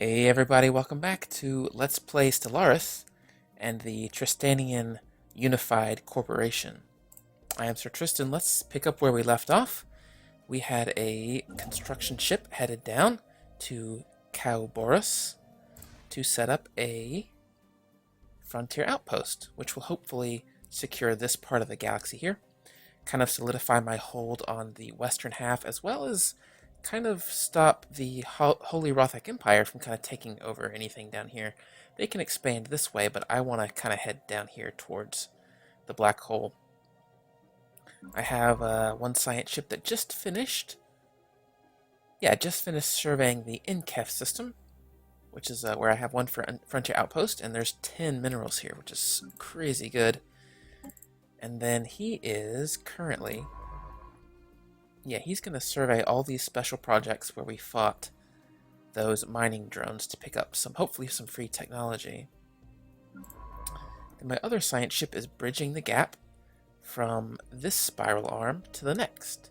Hey everybody, welcome back to Let's Play Stellaris and the Tristanian Unified Corporation. I am Sir Tristan. Let's pick up where we left off. We had a construction ship headed down to Boris to set up a frontier outpost, which will hopefully secure this part of the galaxy here, kind of solidify my hold on the western half, as well as kind of stop the Holy Rothic Empire from kind of taking over anything down here. They can expand this way, but I want to kind of head down here towards the black hole. I have one science ship that just finished. Yeah, just finished surveying the INCEF system, which is where I have one for Frontier Outpost, and there's 10 minerals here, which is crazy good. And then he is currently... yeah, he's going to survey all these special projects where we fought those mining drones to pick up hopefully some free technology. And my other science ship is bridging the gap from this spiral arm to the next.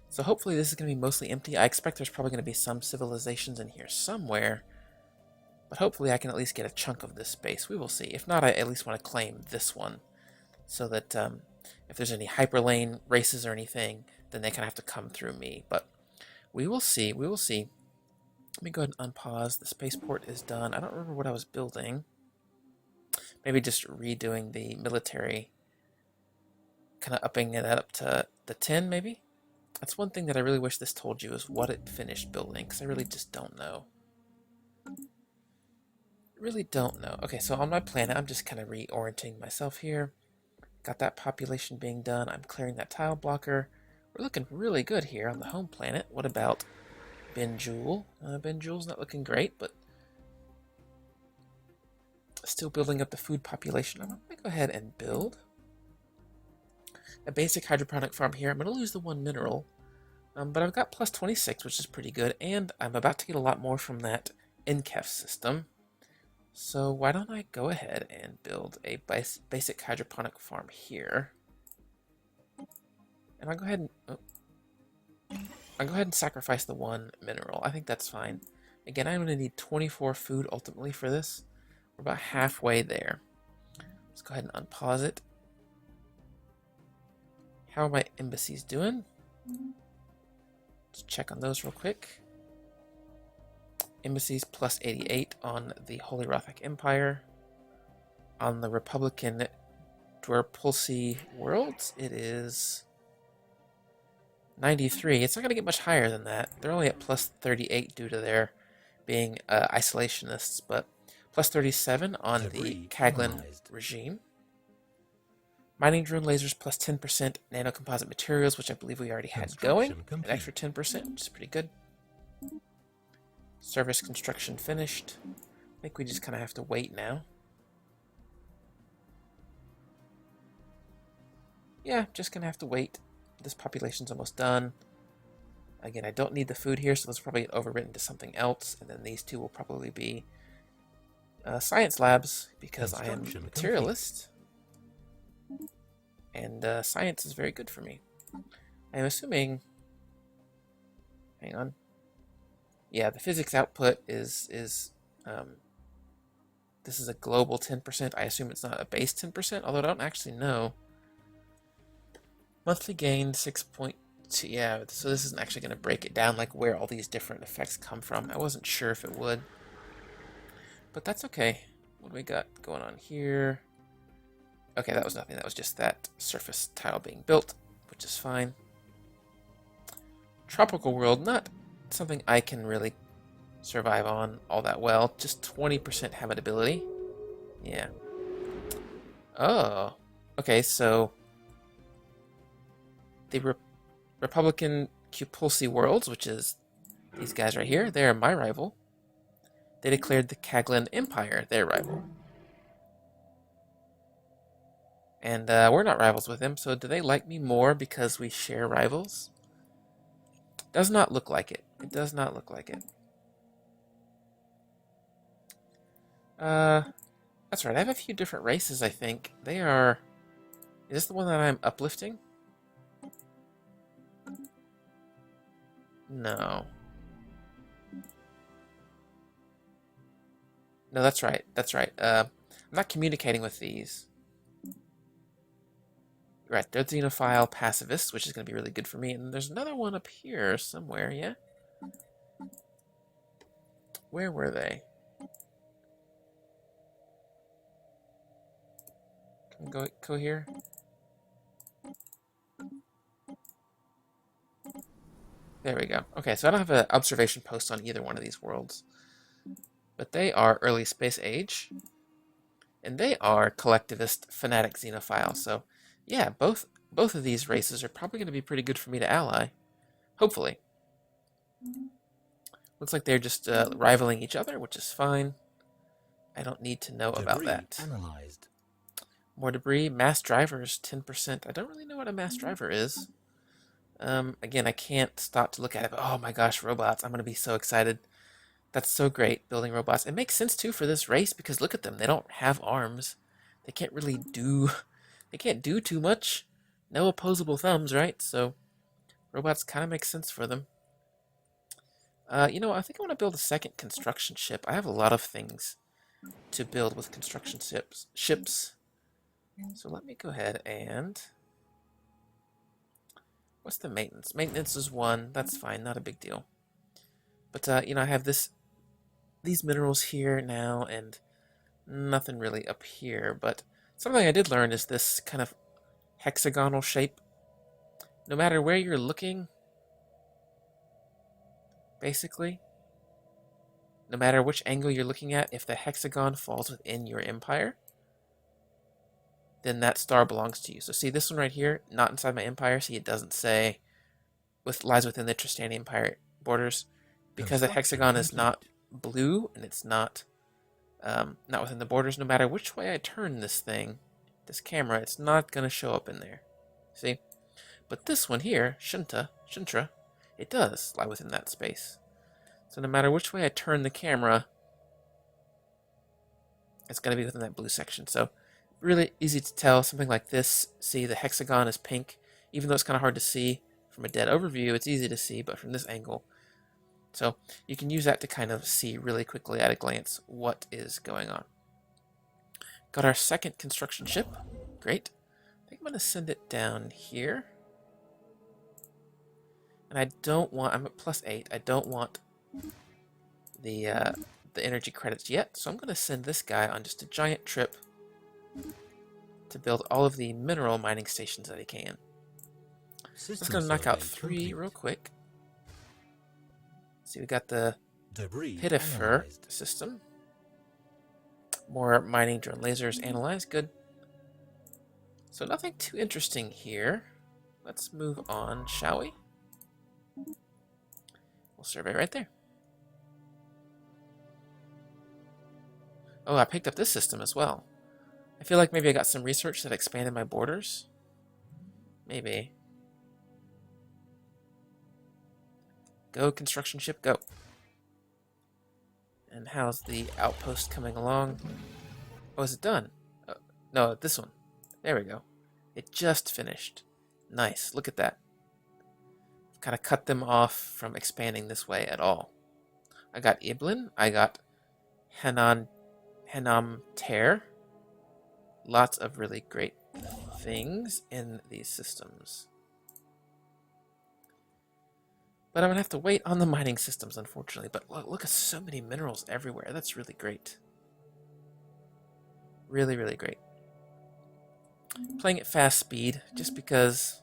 So hopefully this is going to be mostly empty. I expect there's probably going to be some civilizations in here somewhere, but hopefully I can at least get a chunk of this space. We will see. If not, I at least want to claim this one, so that if there's any hyperlane races or anything, then they kind of have to come through me. But we will see. We will see. Let me go ahead and unpause. The spaceport is done. I don't remember what I was building. Maybe just redoing the military, kind of upping it up to the 10, maybe? That's one thing that I really wish this told you, is what it finished building, because I really just don't know. Really don't know. Okay, so on my planet, I'm just kind of reorienting myself here. Got that population being done. I'm clearing that tile blocker. We're looking really good here on the home planet. What about Benjul? Benjul's not looking great, but still building up the food population. I'm going to go ahead and build a basic hydroponic farm here. I'm going to lose the one mineral, but I've got plus 26, which is pretty good, and I'm about to get a lot more from that INCEF system. So why don't I go ahead and build a basic hydroponic farm here. And I'll go ahead and sacrifice the one mineral. I think that's fine. Again, I'm going to need 24 food ultimately for this. We're about halfway there. Let's go ahead and unpause it. How are my embassies doing? Let's check on those real quick. Embassies plus 88 on the Holy Rothic Empire. On the Republican Dwerpulsi worlds, it is 93. It's not going to get much higher than that. They're only at plus 38 due to their being isolationists, but plus 37 on the Kaglin regime. Mining drone lasers plus 10% nanocomposite materials, which I believe we already had going. An extra 10%, which is pretty good. Service construction finished. I think we just kind of have to wait now. Yeah, just going to have to wait. This population's almost done. Again, I don't need the food here, so let's probably get overwritten to something else. And then these two will probably be science labs, because I am a materialist. And science is very good for me. I'm assuming... hang on. Yeah, the physics output is this is a global 10%. I assume it's not a base 10%, although I don't actually know. Monthly gain 6.2. Yeah, so this isn't actually going to break it down, like where all these different effects come from. I wasn't sure if it would, but that's okay. What do we got going on here? Okay, that was nothing. That was just that surface tile being built, which is fine. Tropical world, not something I can really survive on all that well. Just 20% habitability. Yeah. Oh. Okay, so the Republican Cupulsi worlds, which is these guys right here, they're my rival. They declared the Kaglin Empire their rival. And we're not rivals with them, so do they like me more because we share rivals? Does not look like it. It does not look like it. That's right. I have a few different races, I think. They are... is this the one that I'm uplifting? No. No, that's right. That's right. I'm not communicating with these. Right, they're the Xenophile pacifists, which is going to be really good for me. And there's another one up here somewhere, yeah? Where were they? Can we go here? There we go. Okay, so I don't have an observation post on either one of these worlds. But they are early space age. And they are collectivist fanatic xenophiles. So, yeah, both of these races are probably going to be pretty good for me to ally. Hopefully. Looks like they're just rivaling each other, which is fine. I don't need to know about that. Analyzed. More debris. Mass drivers, 10%. I don't really know what a mass driver is. Again, I can't stop to look at it, but oh my gosh, robots. I'm going to be so excited. That's so great, building robots. It makes sense, too, for this race, because look at them. They don't have arms. They can't really do... They can't do too much. No opposable thumbs, right? So, robots kind of make sense for them. You know, I think I want to build a second construction ship. I have a lot of things to build with construction ships. So let me go ahead and... What's the maintenance? Maintenance is 1. That's fine, not a big deal. But, you know, I have these minerals here now, and nothing really up here. But something I did learn is this kind of hexagonal shape. No matter where you're looking, basically, no matter which angle you're looking at, if the hexagon falls within your empire, then that star belongs to you. So see this one right here, not inside my empire. See, it doesn't say lies within the Tristanian empire borders, because the hexagon is not blue and it's not within the borders. No matter which way I turn this thing, this camera, it's not gonna show up in there. See, but this one here, Shintra, it does lie within that space. So no matter which way I turn the camera, it's gonna be within that blue section. So really easy to tell. Something like this, see the hexagon is pink, even though it's kind of hard to see from a dead overview. It's easy to see, but from this angle, so you can use that to kind of see really quickly at a glance what is going on. Got our second construction ship. Great. I think I'm going to send it down here. And I don't want, I'm at +8. I don't want the energy credits yet, so I'm going to send this guy on just a giant trip to build all of the mineral mining stations that he can. Just going to knock out 3 real quick. See, we got the Pitifur system. More mining drone lasers analyzed. Good. So nothing too interesting here. Let's move on, shall we? We'll survey right there. Oh, I picked up this system as well. I feel like maybe I got some research that expanded my borders. Maybe. Go, construction ship, go. And how's the outpost coming along? Oh, is it done? Oh, no, this one. There we go. It just finished. Nice, look at that. Kind of cut them off from expanding this way at all. I got Iblin, I got Hanam Ter. Lots of really great things in these systems. But I'm going to have to wait on the mining systems, unfortunately. But look at so many minerals everywhere. That's really great. Really, really great. Playing at fast speed, just because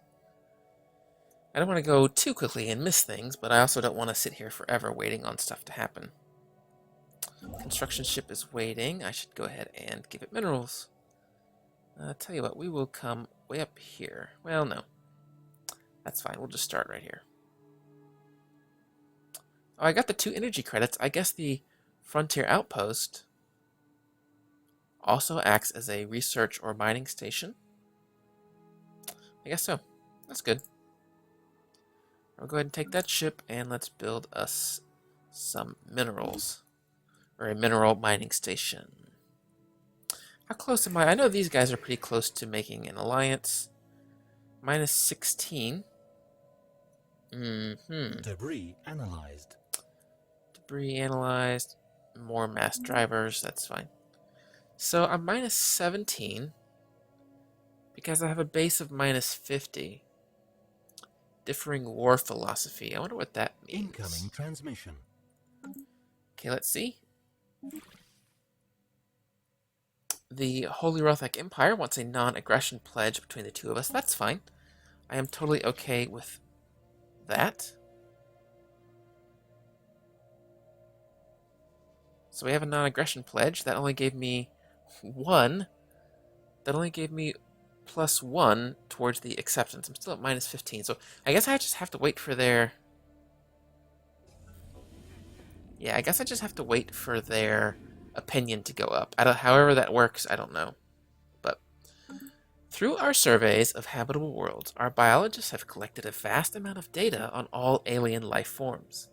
I don't want to go too quickly and miss things, but I also don't want to sit here forever waiting on stuff to happen. Construction ship is waiting. I should go ahead and give it minerals. Tell you what, we will come way up here. Well, no. That's fine. We'll just start right here. Oh, I got the 2 energy credits. I guess the Frontier Outpost also acts as a research or mining station. I guess so. That's good. I'll go ahead and take that ship and let's build us some minerals. Or a mineral mining station. How close am I? I know these guys are pretty close to making an alliance. -16. Debris analyzed. Debris analyzed. More mass drivers, that's fine. So I'm minus 17 because I have a base of minus 50. Differing war philosophy. I wonder what that means. Incoming transmission. Okay, let's see. The Holy Rothic Empire wants a non-aggression pledge between the two of us. That's fine. I am totally okay with that. So we have a non-aggression pledge. That only gave me 1. That only gave me +1 towards the acceptance. I'm still at minus 15. So I guess I just have to wait for their... Yeah, I guess I just have to wait for their opinion to go up. However that works, I don't know. But through our surveys of habitable worlds, our biologists have collected a vast amount of data on all alien life forms.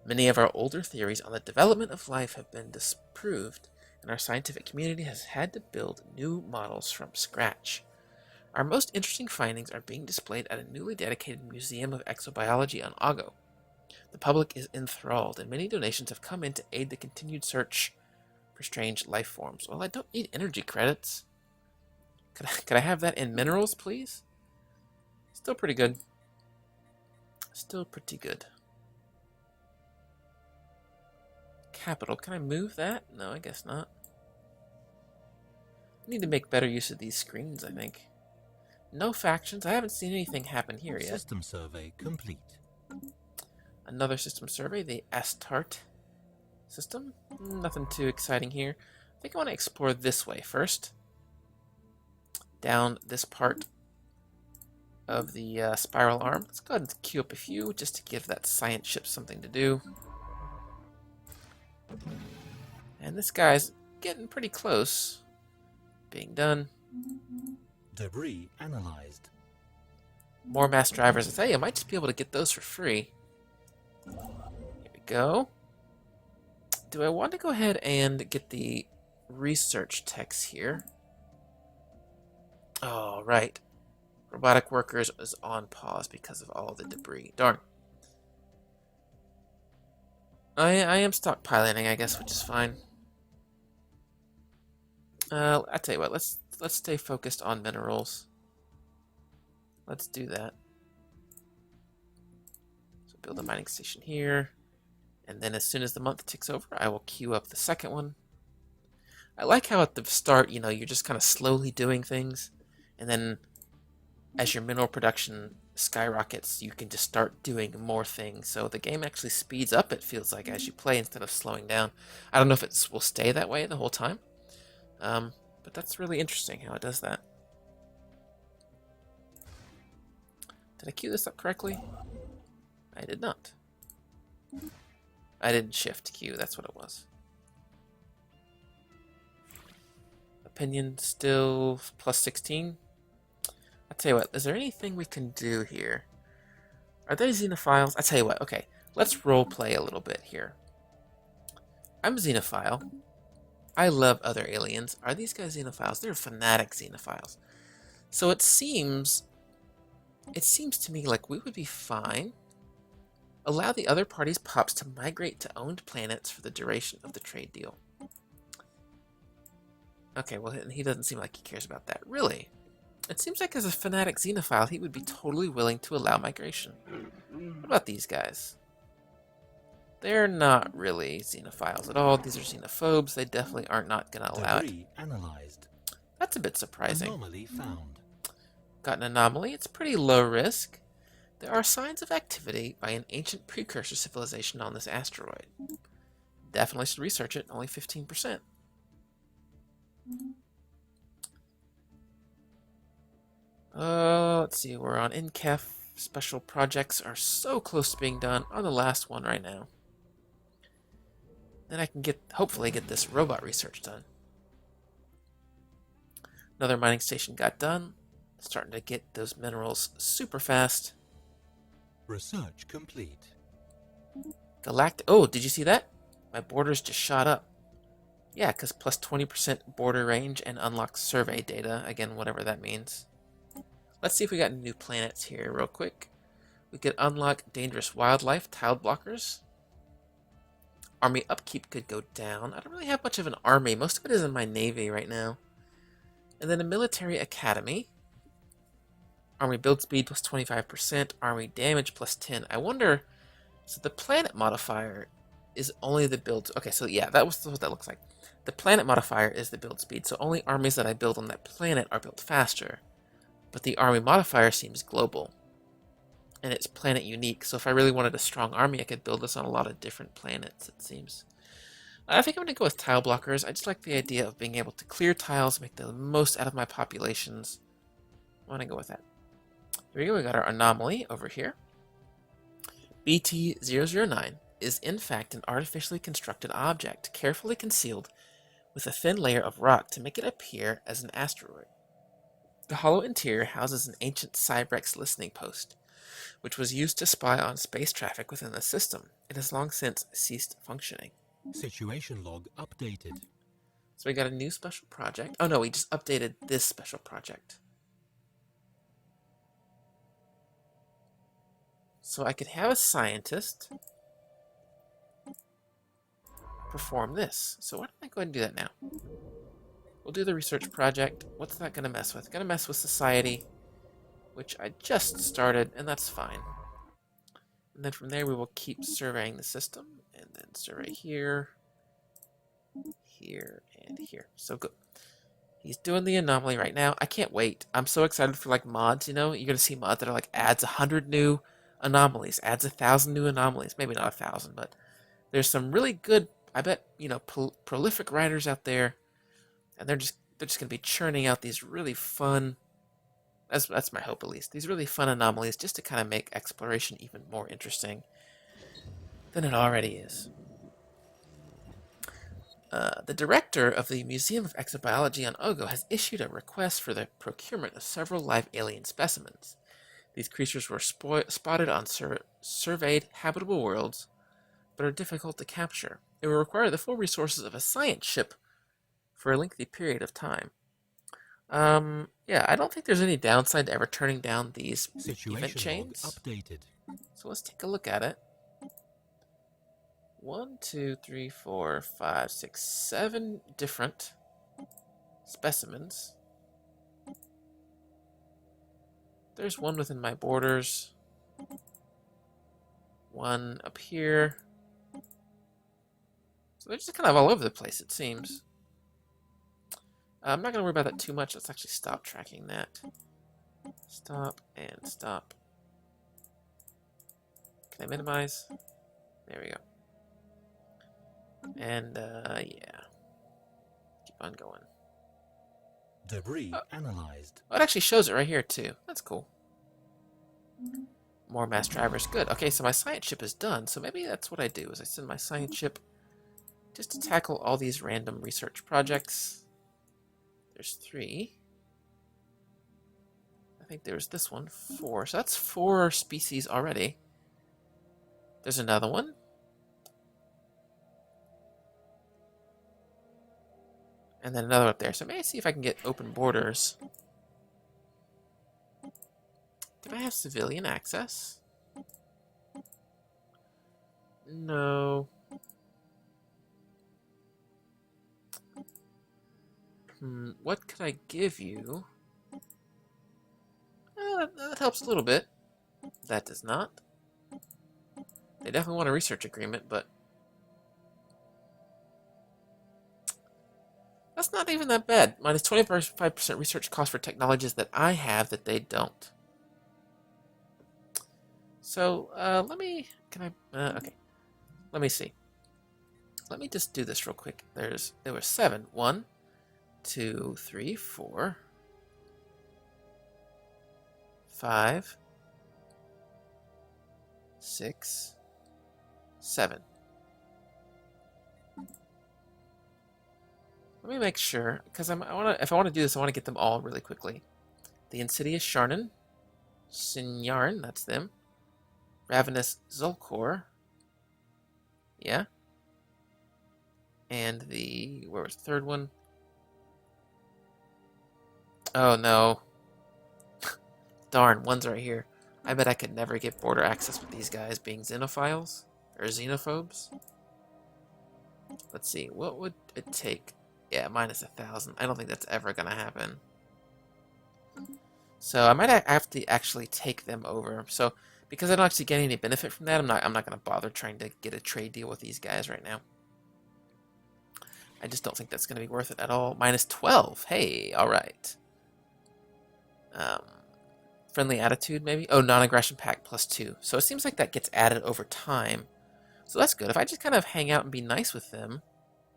Many of our older theories on the development of life have been disproved, and our scientific community has had to build new models from scratch. Our most interesting findings are being displayed at a newly dedicated Museum of Exobiology on Ago. The public is enthralled, and many donations have come in to aid the continued search for strange life forms. Well, I don't need energy credits. Could I have that in minerals, please? Still pretty good. Still pretty good. Capital. Can I move that? No, I guess not. I need to make better use of these screens, I think. No factions. I haven't seen anything happen here yet. System survey complete. Another system survey, the Astart system. Nothing too exciting here. I think I want to explore this way first. Down this part of the spiral arm. Let's go ahead and queue up a few just to give that science ship something to do. And this guy's getting pretty close. Being done. Debris analyzed. More mass drivers. I tell you, I might just be able to get those for free. Here we go. Do I want to go ahead and get the research techs here? Oh, right. Robotic workers is on pause because of all the debris. Darn. I am stockpiling, I guess, which is fine. I tell you what, let's stay focused on minerals. Let's do that. So build a mining station here. And then as soon as the month ticks over, I will queue up the second one. I like how at the start, you're just kind of slowly doing things. And then as your mineral production skyrockets, you can just start doing more things. So the game actually speeds up, it feels like, as you play instead of slowing down. I don't know if it will stay that way the whole time. But that's really interesting how it does that. Did I queue this up correctly? I did not. I didn't shift queue, that's what it was. Opinion still plus 16. I'll tell you what, is there anything we can do here? Are they Xena Files? I'll tell you what, okay, let's role play a little bit here. I'm a Xenophile. I love other aliens. Are these guys Xenophiles? They're fanatic Xenophiles. So it seems to me like we would be fine. Allow the other party's pups to migrate to owned planets for the duration of the trade deal. Okay, well, he doesn't seem like he cares about that. Really? It seems like as a fanatic Xenophile, he would be totally willing to allow migration. What about these guys? They're not really Xenophiles at all. These are Xenophobes. They definitely are not going to allow it. Analyzed. That's a bit surprising. Anomaly found. Got an anomaly. It's pretty low risk. There are signs of activity by an ancient precursor civilization on this asteroid. Definitely should research it. Only 15%. Let's see. We're on INCEF. Special projects are so close to being done. On the last one right now. Then I can hopefully get this robot research done. Another mining station got done. Starting to get those minerals super fast. Research complete. Galacta. Oh, did you see that? My borders just shot up. Yeah, because plus 20% border range and unlocked survey data. Again, whatever that means. Let's see if we got new planets here real quick. We could unlock dangerous wildlife, tile blockers. Army upkeep could go down. I don't really have much of an army. Most of it is in my navy right now. And then a military academy. Army build speed plus 25%. Army damage plus 10. I wonder... So the planet modifier is only the build... Okay, so yeah, that was what that looks like. The planet modifier is the build speed, so only armies that I build on that planet are built faster. But the army modifier seems global. And it's planet unique, so if I really wanted a strong army, I could build this on a lot of different planets, it seems. I think I'm going to go with tile blockers. I just like the idea of being able to clear tiles, make the most out of my populations. I want to go with that. Here we go, we got our anomaly over here. BT-009 is in fact an artificially constructed object, carefully concealed with a thin layer of rock to make it appear as an asteroid. The hollow interior houses an ancient Cybrex listening post, which was used to spy on space traffic within the system. It has long since ceased functioning. Situation log updated. So we got a new special project. Oh no, we just updated this special project. So I could have a scientist perform this. So why don't I go ahead and do that now? We'll do the research project. What's that going to mess with? Going to mess with society, which I just started, and that's fine. And then from there we will keep surveying the system, and then survey here, here, and here. So good. He's doing the anomaly right now. I can't wait. I'm so excited for like mods, you know? You're going to see mods that are like adds 100 new anomalies, adds 1,000 new anomalies. Maybe not 1,000, but there's some really good, I bet, you know, prolific writers out there, and they're just going to be churning out these really fun, that's my hope at least, these really fun anomalies just to kind of make exploration even more interesting than it already is. The director of the Museum of Exobiology on Ogo has issued a request for the procurement of several live alien specimens. These creatures were spotted on surveyed habitable worlds, but are difficult to capture. It will require the full resources of a science ship for a lengthy period of time. Yeah, I don't think there's any downside to ever turning down these event chains. Updated. So let's take a look at it. 1, 2, 3, 4, 5, 6, 7 different specimens. There's one within my borders. One up here. So they're just kind of all over the place, it seems. I'm not going to worry about that too much. Let's actually stop tracking that. Stop and stop. Can I minimize? There we go. And, yeah. Keep on going. Debris analyzed. Oh, it actually shows it right here, too. That's cool. More mass drivers. Good. Okay, so my science ship is done. So maybe that's what I do, is I send my science ship just to tackle all these random research projects. There's 3. I think there's this one, 4. So that's 4 species already. There's another one. And then another up there. So maybe see if I can get open borders. Do I have civilian access? No. What could I give you? That helps a little bit. That does not. They definitely want a research agreement, but that's not even that bad. Minus 25% research cost for technologies that I have that they don't. So, okay. Let me see. Let me just do this real quick. There were 7. 1, 2, 3, 4, 5, 6, 7. Let me make sure, because if I want to do this, I want to get them all really quickly. The Insidious Sharnan, Sinjarn, that's them. Ravenous Zulkor, yeah. And where was the third one? Oh no. Darn, one's right here. I bet I could never get border access with these guys being Xena Files, or Xenophobes. Let's see, what would it take? Yeah, minus 1,000. I don't think that's ever gonna happen. So I might have to actually take them over. So because I don't actually get any benefit from that, I'm not gonna bother trying to get a trade deal with these guys right now. I just don't think that's gonna be worth it at all. Minus 12. Hey, all right. Um, friendly attitude maybe. Oh, non-aggression pact +2. So it seems like that gets added over time. So that's good. If I just kind of hang out and be nice with them.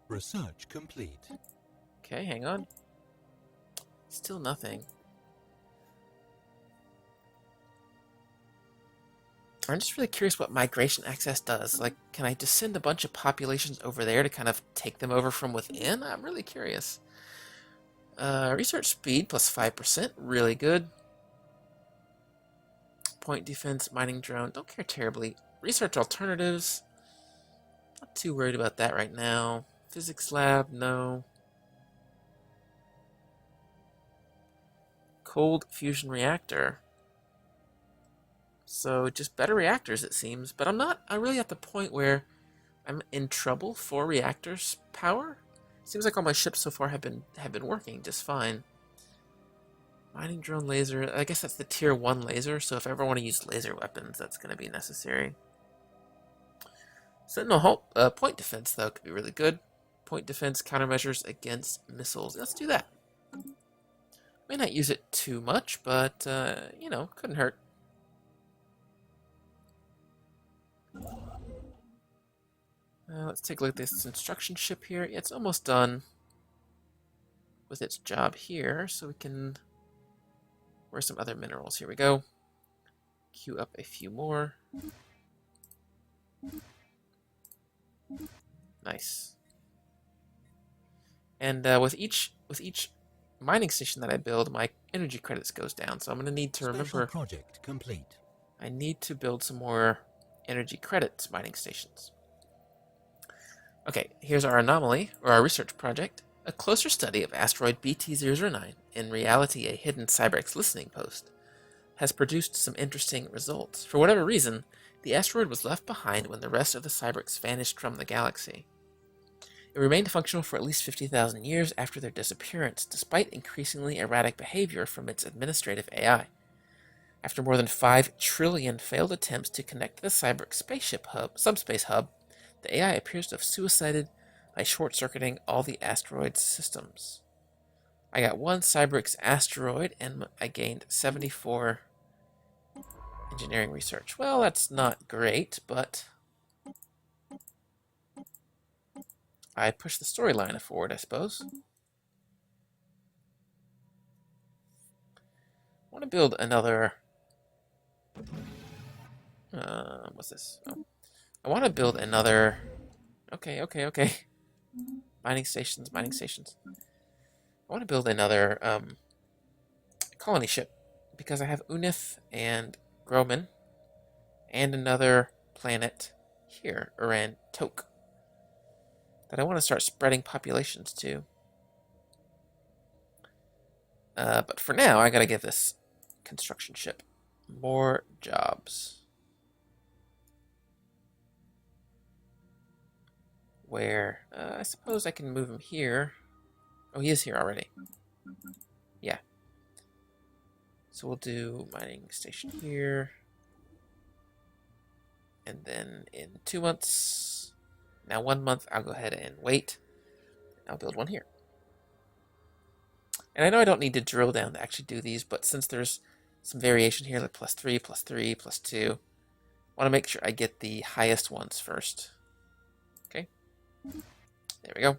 Research complete. Okay, hang on. Still nothing. I'm just really curious what migration access does. Like, can I just send a bunch of populations over there to kind of take them over from within? I'm really curious. Research speed +5%, really good. Point defense, mining drone, don't care terribly. Research alternatives, not too worried about that right now. Physics lab, no. Cold fusion reactor. So just better reactors, it seems. But I'm really at the point where I'm in trouble for reactors power. Seems like all my ships so far have been working just fine. Mining drone laser. I guess that's the tier 1 laser, so if I ever want to use laser weapons, that's going to be necessary. Sentinel halt, point defense, though, could be really good. Point defense countermeasures against missiles. Let's do that. May not use it too much, but, you know, couldn't hurt. Let's take a look at this instruction ship here. Yeah, it's almost done with its job here, so we can... Where's some other minerals? Here we go. Queue up a few more. Nice. And with each mining station that I build, my energy credits goes down. So I'm going to need to remember. Project complete. I need to build some more energy credits mining stations. Okay, here's our anomaly, or our research project. A closer study of asteroid BT-009, in reality a hidden Cyberx listening post, has produced some interesting results. For whatever reason, the asteroid was left behind when the rest of the Cyberx vanished from the galaxy. It remained functional for at least 50,000 years after their disappearance, despite increasingly erratic behavior from its administrative AI. After more than 5 trillion failed attempts to connect to the Cyberx subspace hub, the AI appears to have suicided by short-circuiting all the asteroid's systems. I got 1 Cyberx asteroid, and I gained 74 engineering research. Well, that's not great, but I pushed the storyline forward, I suppose. I want to build another... what's this? Oh. I want to build another... Okay. Mining stations. I want to build another colony ship, because I have Unith and Groman, and another planet here, Uran Tok, that I want to start spreading populations to. But for now, I gotta give this construction ship more jobs. Where, I suppose I can move him here. Oh, he is here already. Yeah. So we'll do mining station here. And then in 2 months, now 1 month, I'll go ahead and wait. I'll build one here. And I know I don't need to drill down to actually do these, but since there's some variation here, like +3, +3, +2, I want to make sure I get the highest ones first. Okay. There we go.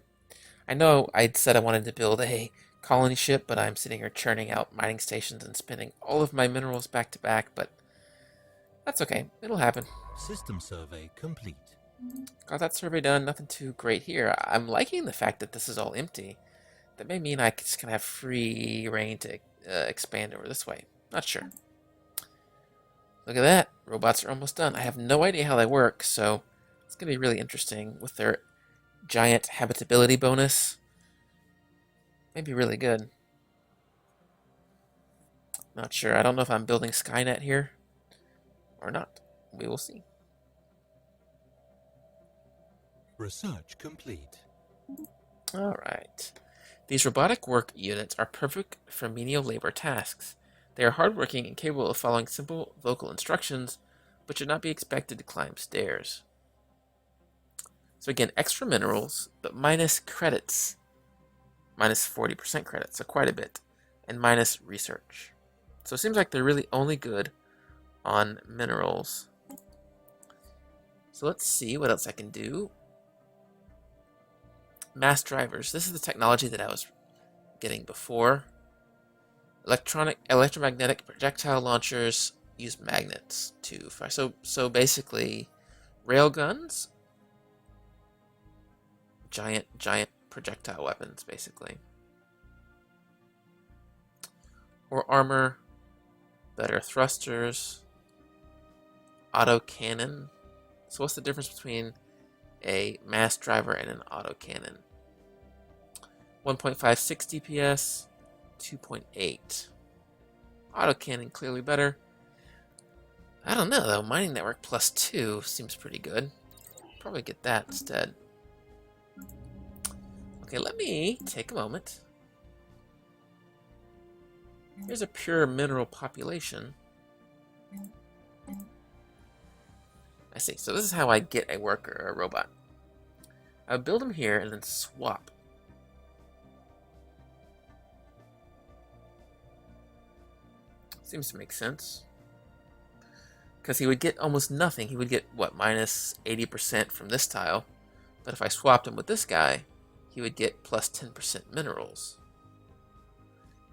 I know I'd said I wanted to build a colony ship, but I'm sitting here churning out mining stations and spinning all of my minerals back to back, but that's okay. It'll happen. System survey complete. Got that survey done. Nothing too great here. I'm liking the fact that this is all empty. That may mean I just kind of have free reign to expand over this way. Not sure. Look at that. Robots are almost done. I have no idea how they work, so it's going to be really interesting with their giant habitability bonus. Maybe really good. Not sure. I don't know if I'm building Skynet here or not. We will see. Research complete. Alright. These robotic work units are perfect for menial labor tasks. They are hardworking and capable of following simple vocal instructions, but should not be expected to climb stairs. So again, extra minerals, but minus credits. Minus 40% credits, so quite a bit. And minus research. So it seems like they're really only good on minerals. So let's see what else I can do. Mass drivers. This is the technology that I was getting before. Electromagnetic projectile launchers use magnets to fire. So basically, railguns, giant projectile weapons, basically. Or armor, better thrusters, autocannon. So what's the difference between a mass driver and an autocannon? 1.56 DPS, 2.8. Autocannon clearly better. I don't know though, mining network +2 seems pretty good. Probably get that instead. Okay, let me take a moment. Here's a pure mineral population. I see. So this is how I get a worker or a robot. I would build him here and then swap. Seems to make sense. Because he would get almost nothing. He would get, what, minus 80% from this tile. But if I swapped him with this guy, he would get plus 10% minerals.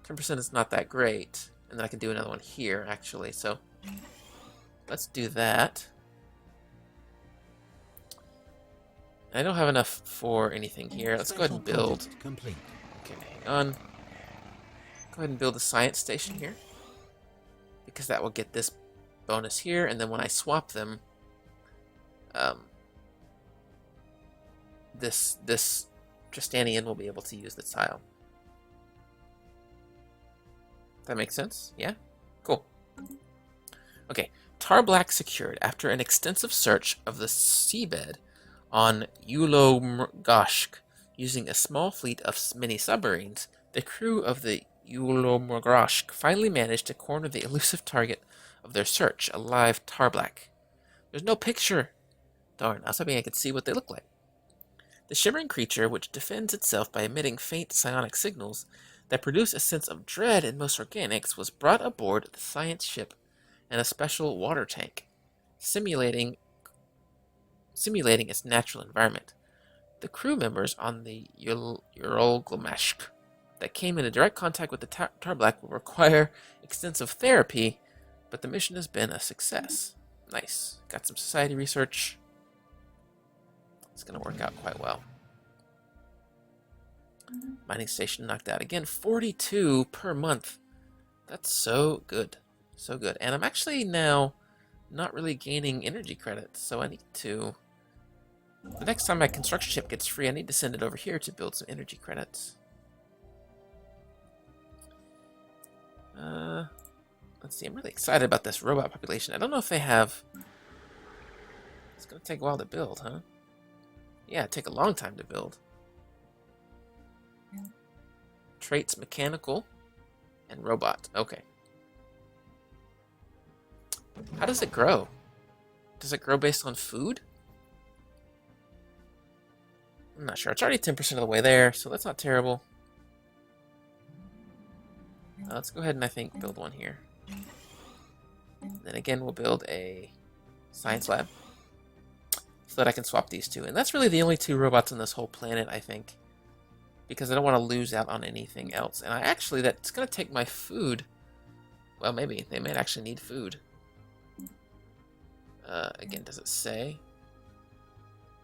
10% is not that great. And then I can do another one here, actually. So let's do that. I don't have enough for anything here. Let's go ahead and build. Complete. Okay, hang on. Go ahead and build a science station here. Because that will get this bonus here. And then when I swap them, this Tristanian will be able to use the tile. That makes sense? Yeah? Cool. Okay. Tar Black secured. After an extensive search of the seabed on Ulomorgoshk, using a small fleet of mini submarines, the crew of the Ulomorgoshk finally managed to corner the elusive target of their search, a live Tar Black. There's no picture. Darn, I was hoping I could see what they look like. The shimmering creature, which defends itself by emitting faint psionic signals that produce a sense of dread in most organics, was brought aboard the science ship in a special water tank, simulating its natural environment. The crew members on the Urolglamashk that came into direct contact with the Tar Black will require extensive therapy, but the mission has been a success. Nice. Got some society research. It's going to work out quite well. Mining station knocked out again. 42 per month. That's so good. So good. And I'm actually now not really gaining energy credits, so I need to... The next time my construction ship gets free, I need to send it over here to build some energy credits. Let's see, I'm really excited about this robot population. I don't know if they have... It's going to take a while to build, huh? Yeah, it'd take a long time to build. Traits mechanical and robot. Okay. How does it grow? Does it grow based on food? I'm not sure. It's already 10% of the way there, so that's not terrible. Let's go ahead and I think build one here. Then again, we'll build a science lab so that I can swap these two. And that's really the only two robots on this whole planet, I think, because I don't want to lose out on anything else. And that's going to take my food. Well, maybe. They might actually need food. Again, does it say?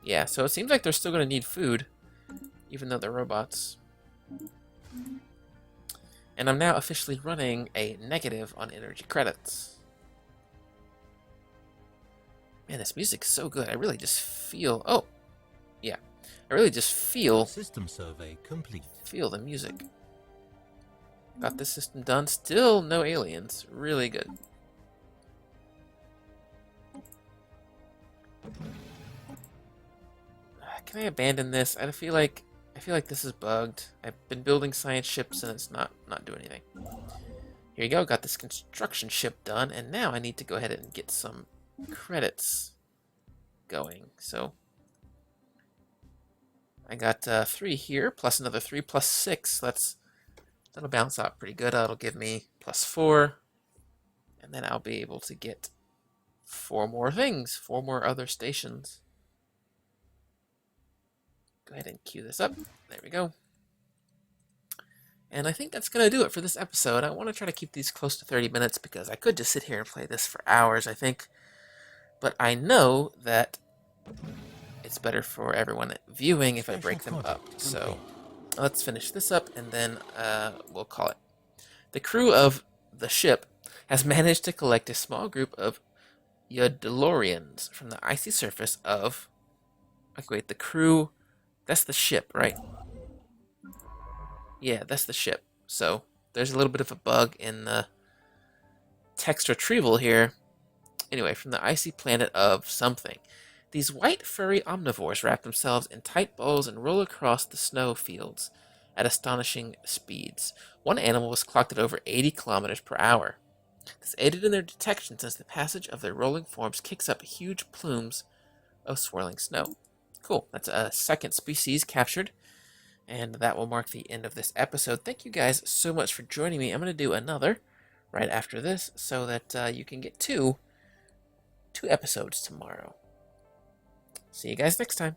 Yeah, so it seems like they're still going to need food, even though they're robots. And I'm now officially running a negative on energy credits. Man, this music's so good. I really just feel... Oh, yeah. I really just feel... System survey complete. Feel the music. Got this system done. Still no aliens. Really good. can I abandon this? I feel like this is bugged. I've been building science ships and it's not doing anything. Here you go. Got this construction ship done, and now I need to go ahead and get some credits going. So I got 3 here, plus another 3, plus 6. That'll balance out pretty good. That'll give me plus 4, and then I'll be able to get 4 more things, 4 more other stations. Go ahead and queue this up. There we go. And I think that's going to do it for this episode. I want to try to keep these close to 30 minutes because I could just sit here and play this for hours, I think. But I know that it's better for everyone viewing if I break them up. So let's finish this up and then we'll call it. The crew of the ship has managed to collect a small group of Yodolorians from the icy surface of... Okay, wait, the crew... That's the ship, right? Yeah, that's the ship. So there's a little bit of a bug in the text retrieval here. Anyway, from the icy planet of something. These white furry omnivores wrap themselves in tight balls and roll across the snow fields at astonishing speeds. One animal was clocked at over 80 kilometers per hour. This aided in their detection since the passage of their rolling forms kicks up huge plumes of swirling snow. Cool, that's a second species captured. And that will mark the end of this episode. Thank you guys so much for joining me. I'm going to do another right after this so that you can get two episodes tomorrow. See you guys next time.